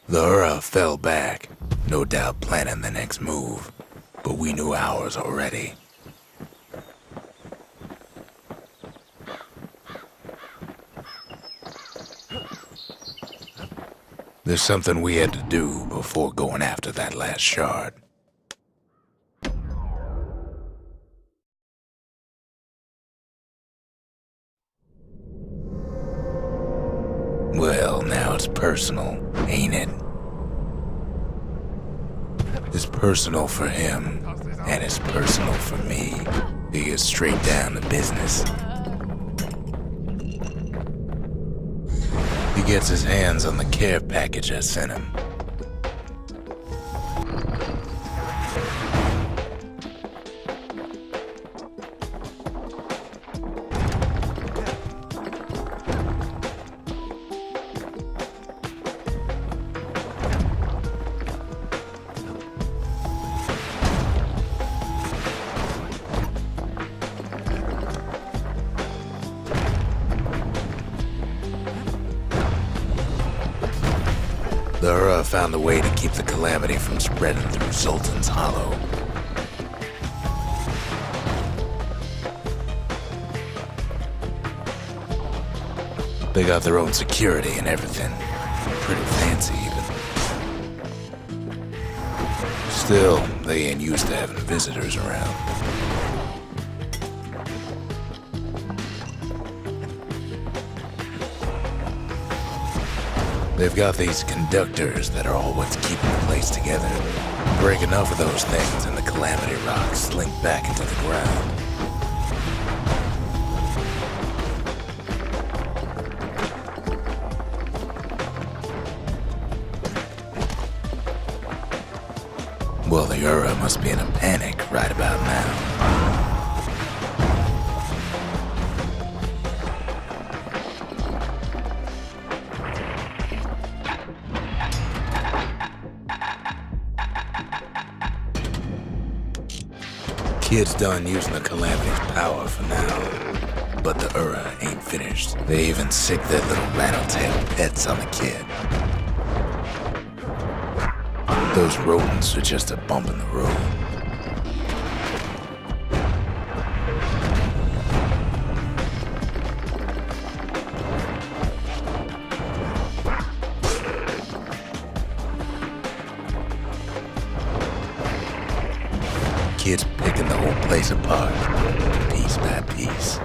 The Ura fell back, no doubt planning the next move, but we knew ours already. There's something we had to do before going after that last shard. Well, now it's personal, ain't it? It's personal for him, and it's personal for me. He gets straight down to business. He gets his hands on the care package I sent him. The Ura found a way to keep the calamity from spreading through Sultan's Hollow. They got their own security and everything. Pretty fancy, even. Still, they ain't used to having visitors around. They've got these conductors that are all what's keeping the place together. Break enough of those things and the calamity rocks slink back into the ground. Well, the Ura must be in a panic right about now. Kid's done using the calamity's power for now, but the Ura ain't finished. They even sick their little rattletail pets on the kid. Those rodents are just a bump in the road. Kid's picking the whole place apart, piece by piece.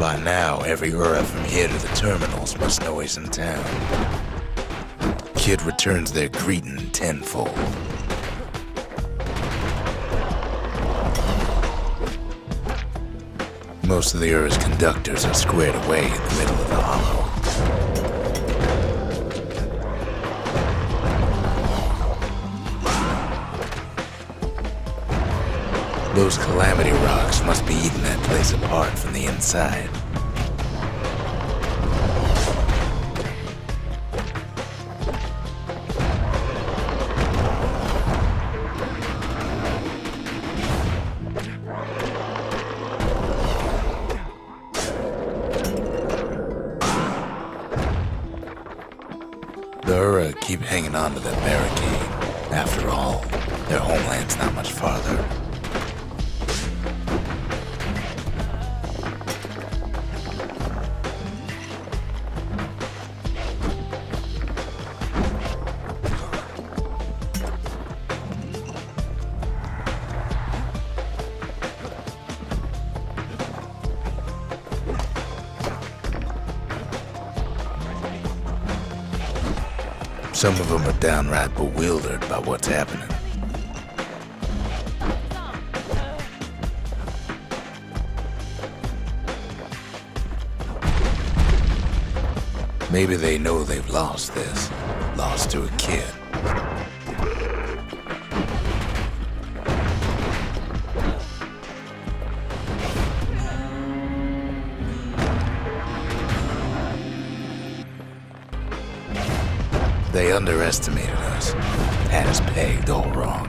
By now, every Ura from here to the terminals must know he's in town. Kid returns their greeting tenfold. Most of the Ura's conductors are squared away in the middle of the hollow. Those calamity rocks must be eating that place apart from the inside. The Ura keep hanging on to that barricade. After all, their homeland's not much farther. Some of them are downright bewildered by what's happening. Maybe they know they've lost this, lost to a kid. They underestimated us. Had us pegged all wrong.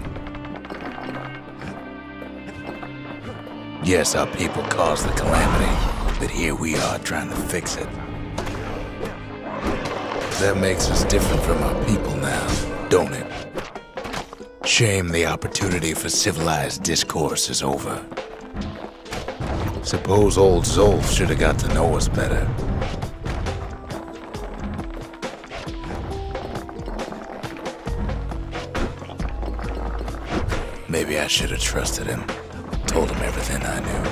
Yes, our people caused the calamity, but here we are trying to fix it. That makes us different from our people now, don't it? Shame the opportunity for civilized discourse is over. Suppose old Zolf should have got to know us better. Maybe I should have trusted him, told him everything I knew.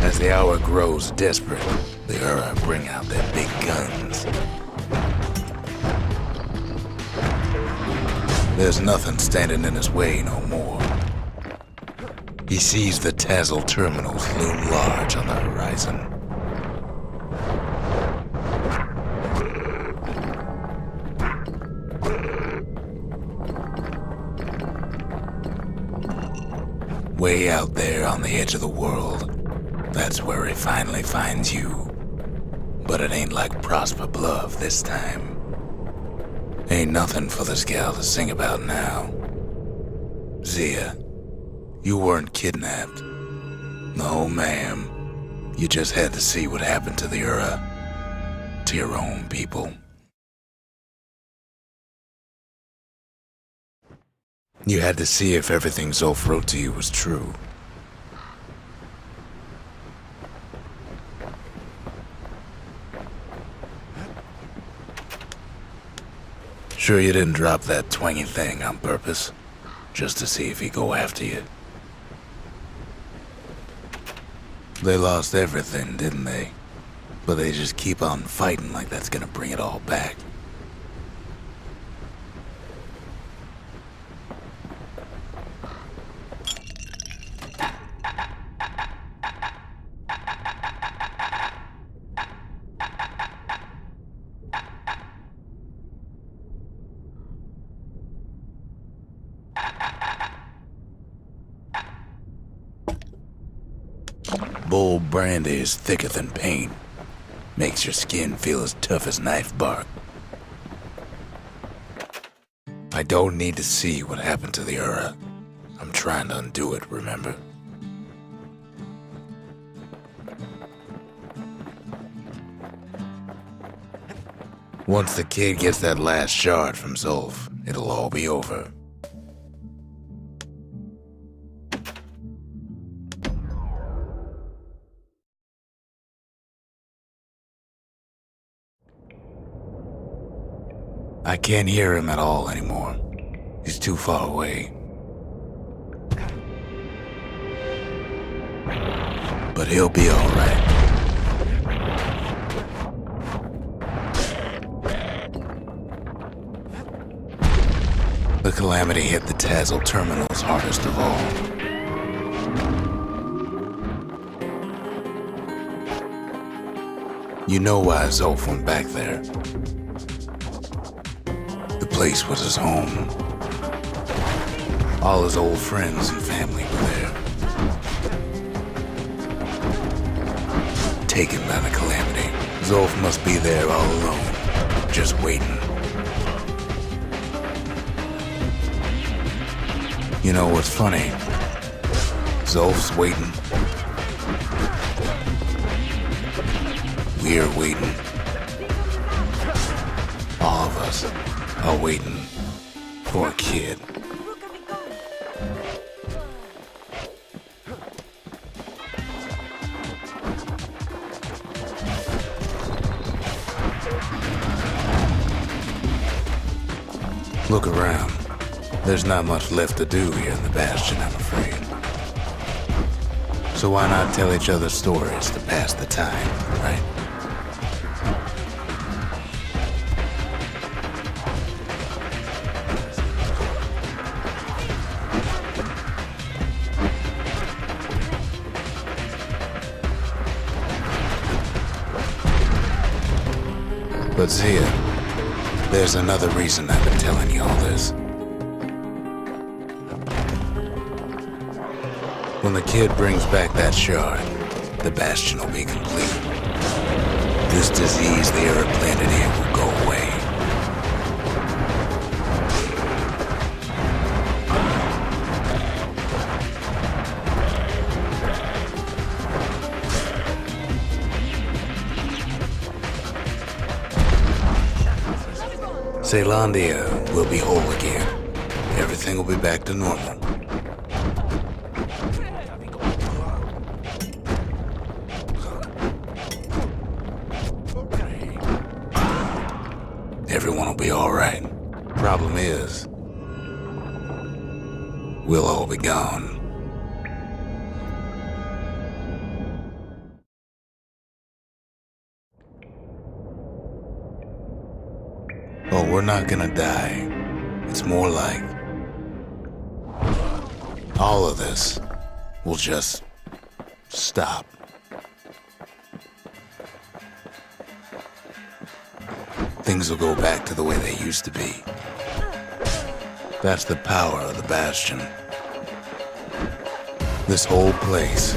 As the hour grows desperate, the Ura bring out their big guns. There's nothing standing in his way no more. He sees the Tazzle terminals loom large on the horizon. Way out there on the edge of the world, that's where he finally finds you. But it ain't like Prosper Bluff this time. Ain't nothing for this gal to sing about now. Zia, you weren't kidnapped. No, ma'am. You just had to see what happened to the Ura. To your own people. You had to see if everything Zolf wrote to you was true. Sure you didn't drop that twangy thing on purpose? Just to see if he'd go after you? They lost everything, didn't they? But they just keep on fighting like that's gonna bring it all back. Bull brandy is thicker than paint. Makes your skin feel as tough as knife bark. I don't need to see what happened to the Ura. I'm trying to undo it, remember? Once the kid gets that last shard from Zolf, it'll all be over. I can't hear him at all anymore. He's too far away. But he'll be all right. The calamity hit the Tazzle terminals hardest of all. You know why Zolf went back there. The place was his home. All his old friends and family were there. Taken by the calamity. Zolf must be there all alone, just waiting. You know what's funny? Zolf's waiting. We're waiting. All of us are waiting for a kid. Look around. There's not much left to do here in the Bastion, I'm afraid. So why not tell each other stories to pass the time, right? But Zia, there's another reason I've been telling you all this. When the kid brings back that shard, the Bastion will be complete. This disease the Arab planted here will go away. Caelondia will be whole again. Everything will be back to normal. Everyone will be alright. Problem is, we'll all be gone. Oh, we're not gonna die. It's more like all of this will just stop. Things will go back to the way they used to be. That's the power of the Bastion. This whole place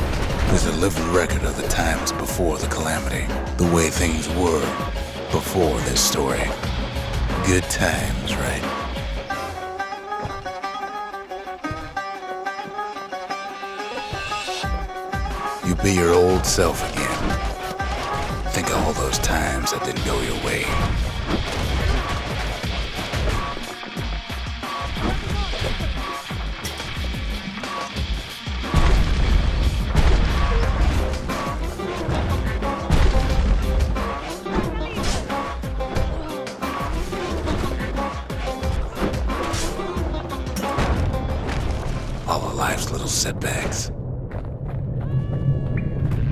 is a living record of the times before the calamity, the way things were before this story. Good times, right? You be your old self again. Think of all those times that didn't go your way. All of life's little setbacks.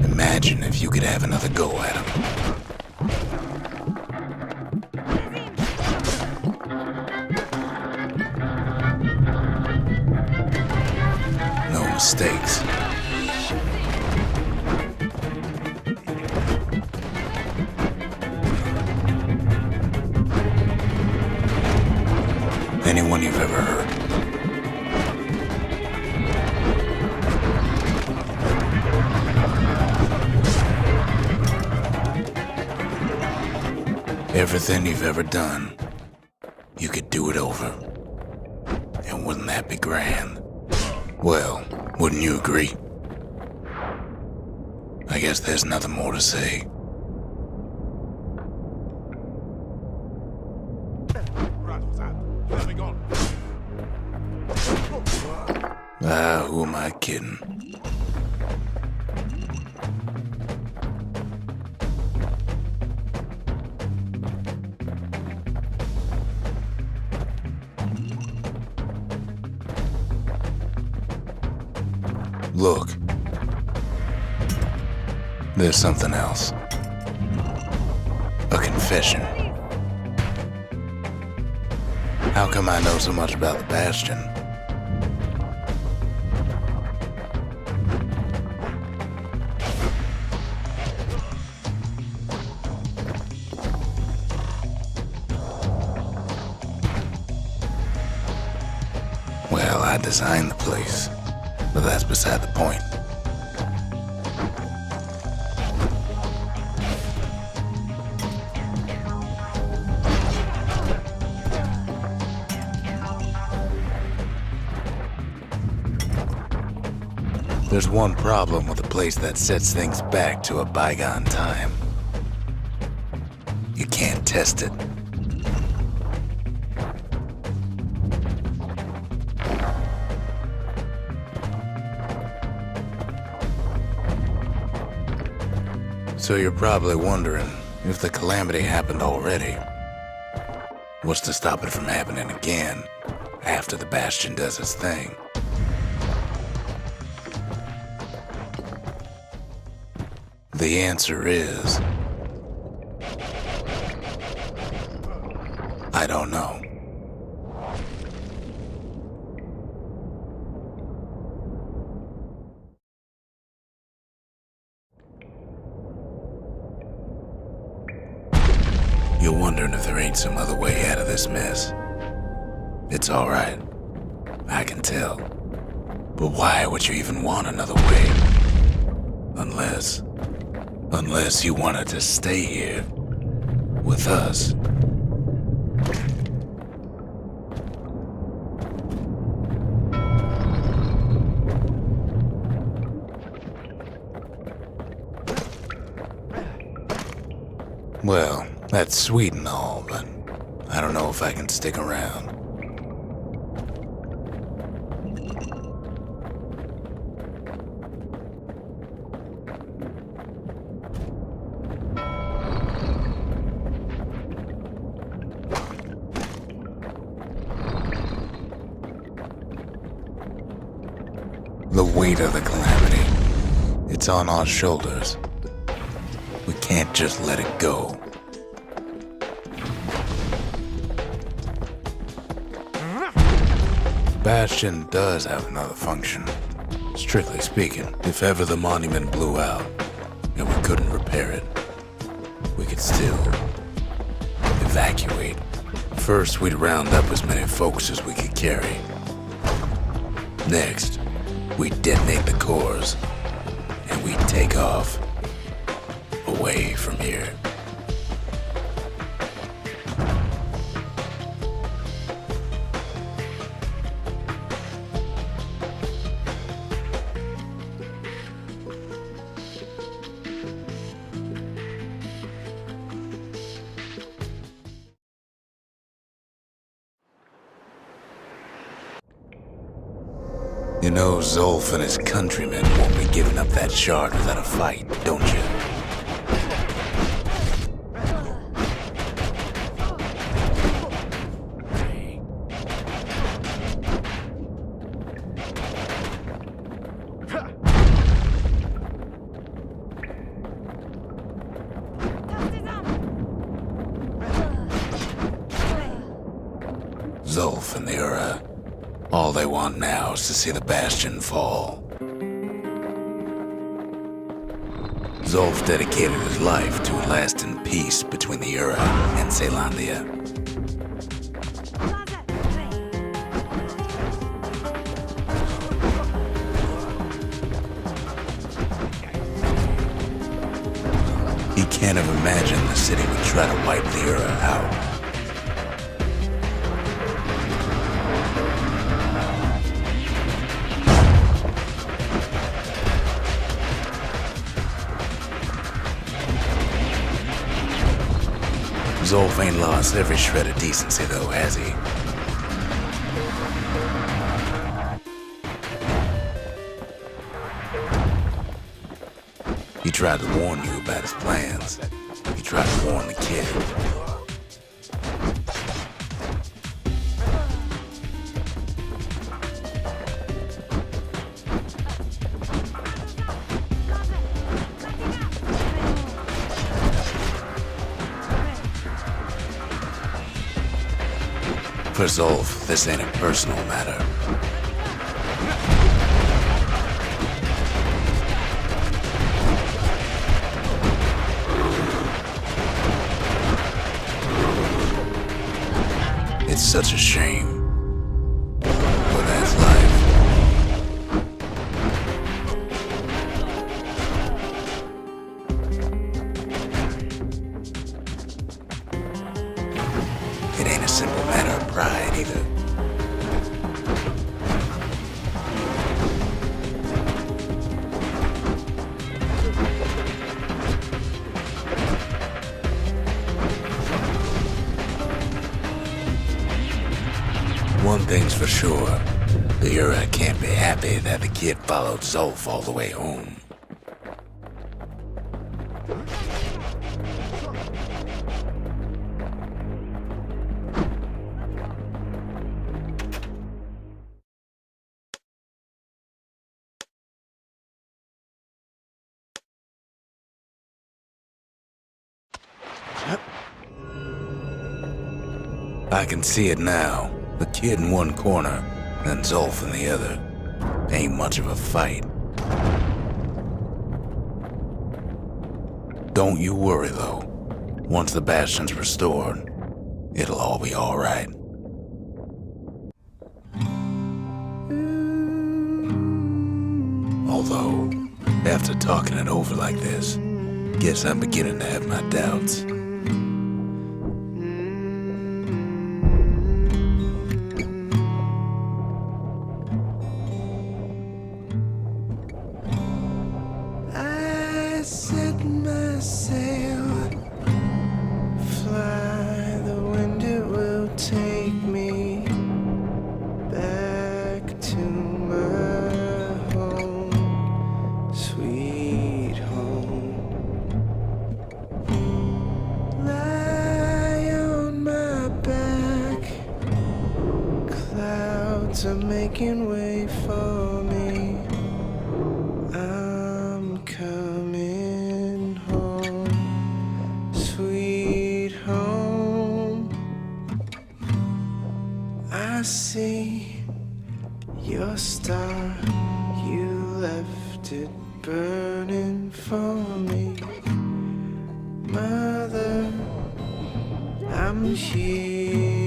Imagine if you could have another go at them. No mistakes. Anyone you've ever heard. Everything you've ever done, you could do it over. And wouldn't that be grand? Well, wouldn't you agree? I guess there's nothing more to say. Who am I kidding? Look, there's something else. A confession. How come I know so much about the Bastion? Well, I designed the place. But that's beside the point. There's one problem with a place that sets things back to a bygone time. You can't test it. So you're probably wondering if the calamity happened already. What's to stop it from happening again after the Bastion does its thing? The answer is, I don't know. You're wondering if there ain't some other way out of this mess. It's alright. I can tell. But why would you even want another way? Unless you wanted to stay here with us. Well, that's sweet and all, but I don't know if I can stick around. The weight of the calamity, it's on our shoulders. We can't just let it go. Bastion does have another function. Strictly speaking, if ever the monument blew out and we couldn't repair it, we could still evacuate. First, we'd round up as many folks as we could carry. Next, we'd detonate the cores, and we'd take off away from here. You know Zolf and his countrymen won't be giving up that shard without a fight, don't you? Zolf and the Ura, all they want now is to see the Bastion fall. Zolf dedicated his life to a lasting peace between the Ura and Caelondia. He can't have imagined the city would try to wipe the Ura out. Zolf ain't lost every shred of decency though, has he? He tried to warn you about his plans. He tried to warn the kid. For Zolf, this ain't a personal matter. It's such a shame, but that's life. It ain't a simple matter of pride either. One thing's for sure, the Ura can't be happy that the kid followed Zolf all the way home. I can see it now. The kid in one corner, and Zolf in the other. Ain't much of a fight. Don't you worry, though. Once the Bastion's restored, it'll all be alright. Although, after talking it over like this, guess I'm beginning to have my doubts. I set my sail, fly, the wind it will take me back to my home, sweet home. Lie on my back, clouds are making way for me. I'm coming home, sweet home. I see your star, you left it burning for me. Mother, I'm here.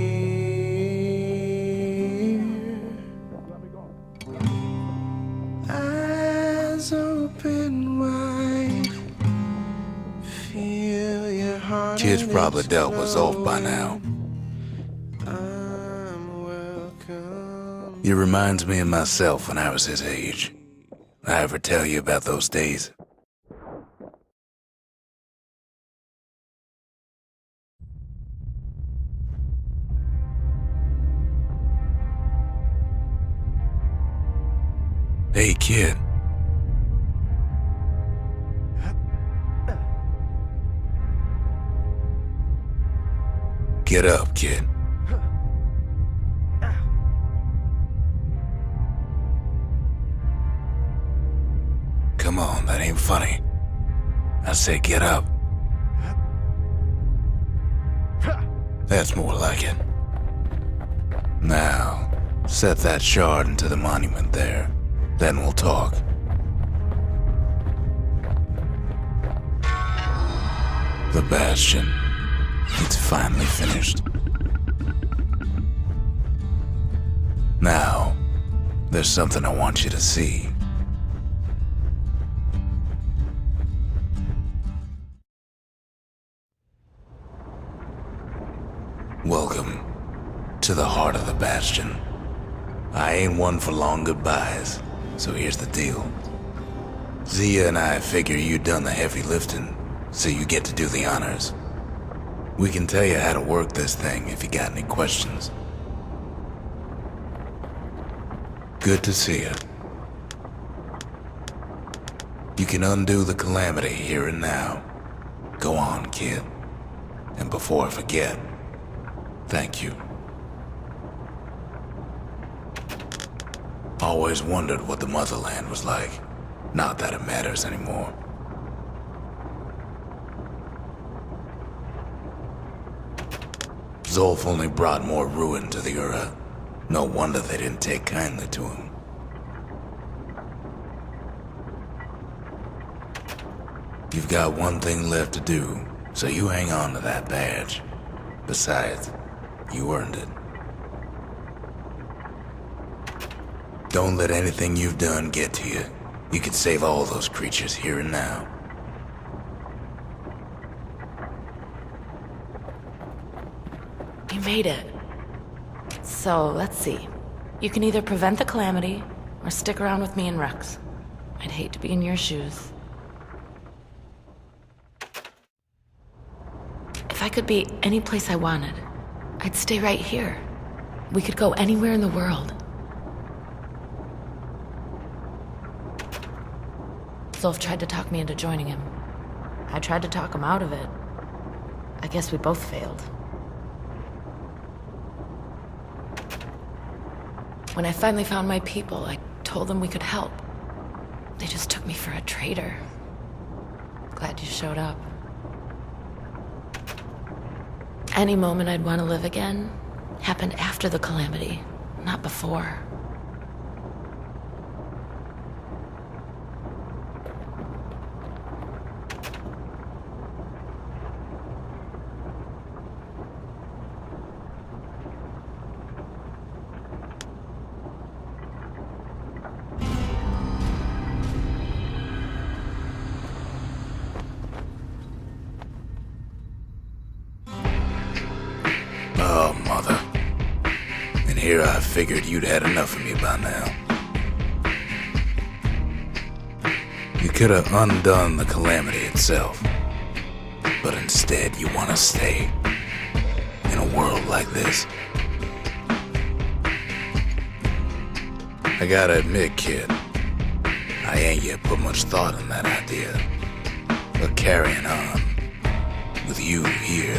Eyes open wide, feel your heart. Kid's probably dealt with Zolf by now. I'm welcome. He reminds me of myself when I was his age. I ever tell you about those days? Hey, kid. Get up, kid. Come on, that ain't funny. I say get up. That's more like it. Now, set that shard into the monument there. Then we'll talk. The Bastion. It's finally finished. Now, there's something I want you to see. Welcome to the heart of the Bastion. I ain't one for long goodbyes, so here's the deal. Zia and I figure you done the heavy lifting, so you get to do the honors. We can tell you how to work this thing if you got any questions. Good to see you. You can undo the calamity here and now. Go on, kid. And before I forget, thank you. Always wondered what the motherland was like. Not that it matters anymore. Zolf only brought more ruin to the Ura. No wonder they didn't take kindly to him. You've got one thing left to do, so you hang on to that badge. Besides, you earned it. Don't let anything you've done get to you. You can save all those creatures here and now. You made it. So, let's see. You can either prevent the calamity, or stick around with me and Rex. I'd hate to be in your shoes. If I could be any place I wanted, I'd stay right here. We could go anywhere in the world. Zolf tried to talk me into joining him. I tried to talk him out of it. I guess we both failed. When I finally found my people, I told them we could help. They just took me for a traitor. Glad you showed up. Any moment I'd want to live again happened after the calamity, not before. here I figured you'd had enough of me by now. You could have undone the calamity itself, but instead you want to stay in a world like this. I gotta admit, kid, I ain't yet put much thought in that idea. But carrying on with you here,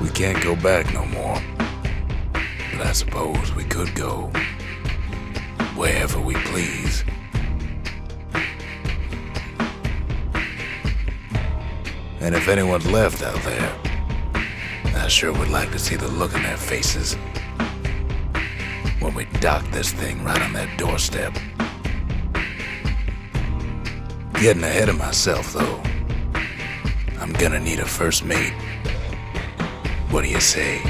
we can't go back no more. But I suppose we could go wherever we please. And if anyone's left out there, I sure would like to see the look in their faces when we dock this thing right on their doorstep. Getting ahead of myself, though. I'm gonna need a first mate. What do you say?